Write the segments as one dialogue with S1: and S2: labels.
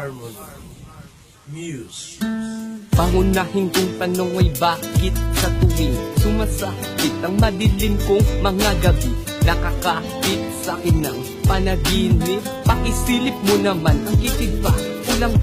S1: Harmony Muse.
S2: Pangunahing kong tanong ay bakit sa tuwing sumasakit ang madilim kong mga gabi, nakakapit sa akin ng panaginip. Pakisilip mo naman ang kitid pa, kulang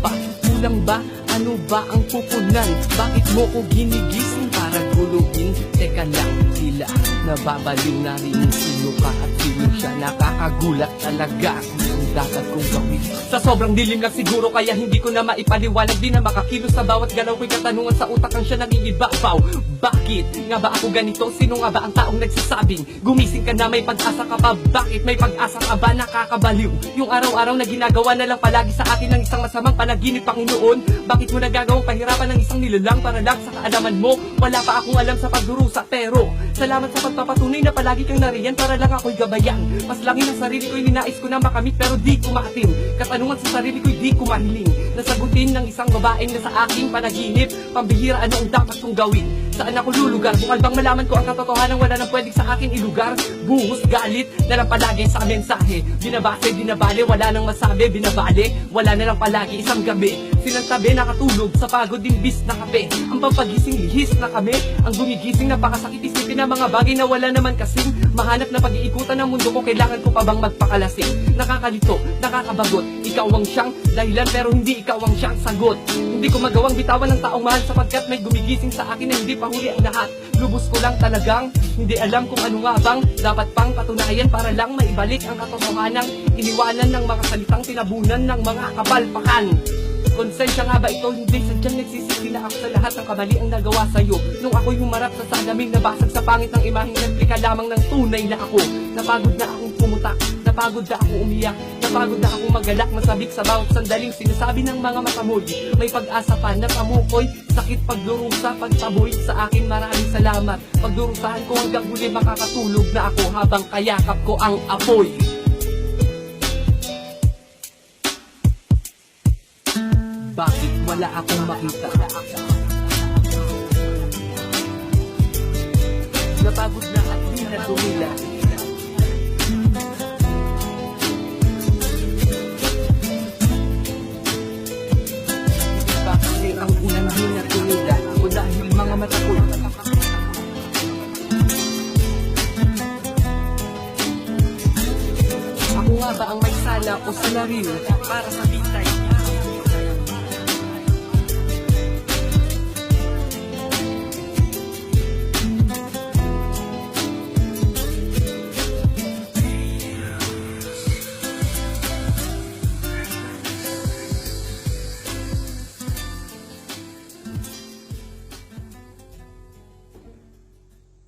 S2: ba? Ano ba ang pupunan? Bakit mo ko ginigising para guluhin? Teka lang, tila nababaliw na rin sino ka at sino siya. Nakakagulat talaga kung dapat kong gawin. Sa sobrang dilim lang siguro kaya hindi ko na maipaliwanag. Di na makakilos sa bawat galaw ko'y katanungan sa utak ang siya nangingibabaw. Bakit nga ba ako ganito? Sino nga ba ang taong nagsasabing gumising ka na may pag-asa ka pa? Bakit may pag-asa ka ba? Nakakabaliw yung araw-araw na ginagawa na lang palagi sa akin ng isang masamang panaginip, Panginoon. Bakit mo nagagawang pahirapan ng isang nilalang para lang sa kaalaman mo? Wala pa akong alam sa pagdurusa, pero salamat sa pagpapatunay na palagi kang nariyan para lang ako'y gabayan. Paslangin ang sarili ko'y ninais ko na makamit pero di ko maatim. Katanungan sa sarili ko'y di ko mahiling. Nasagutin ng isang babaeng na sa aking panaginip. Pambihira, ano ang dapat kong gawin? Saan ako lulugar? Bukal bang malaman ko ang katotohanan, wala nang pwedeng sa akin ilugar? Buhos, galit, na lang palagi sa mensahe. Binabase, binabali, wala nang masabi. Binabali, wala na lang palagi isang gabi. Sinantabi, nakatulog sa pagod imbis na kape. Ang pampagising, lihis na kami. Ang gumigising, napakasakit isipin na mga bagay na wala naman kasing mahanap na pag-iikutan ng mundo ko. Kailangan ko pa bang magpakalasing? Nakakalito, nakakabagot. Ikaw ang siyang dahilan pero hindi ikaw ang siyang sagot. Hindi ko magawang bitawan ng taong mahal sapagkat may gumigising sa akin na hindi pa huli ang lahat. Lubos ko lang talagang hindi alam kung ano nga bang dapat pang patunayan para lang maibalik ang katotohanang iniwanan ng mga salitang tinabunan ng mga kapalpakan. Konsensya nga ba ito? Hindi, sadyang nagsisisi na ako sa lahat ng kamali ang nagawa sa'yo. Nung ako'y humarap sa salaming nabasag sa pangit ng imaheng replika lamang ng tunay na ako. Napagod na akong pumutak, napagod na akong umiyak, napagod na akong magalak, masabik sa bawat sandaling sinasabi ng mga matamoy. May pag-asa pa na pamukoy, sakit pagdurusa, pagtaboy sa akin. Maraming salamat. Pagdurusahan ko hanggang huli makakatulog na ako habang kayakap ko ang apoy. Bakit wala akong makita? Napagod na at di na tumila. Bakit ang unang di na tumila? O dahil mga mata ko ako nga ba ang may sala o salarin para sa bitay?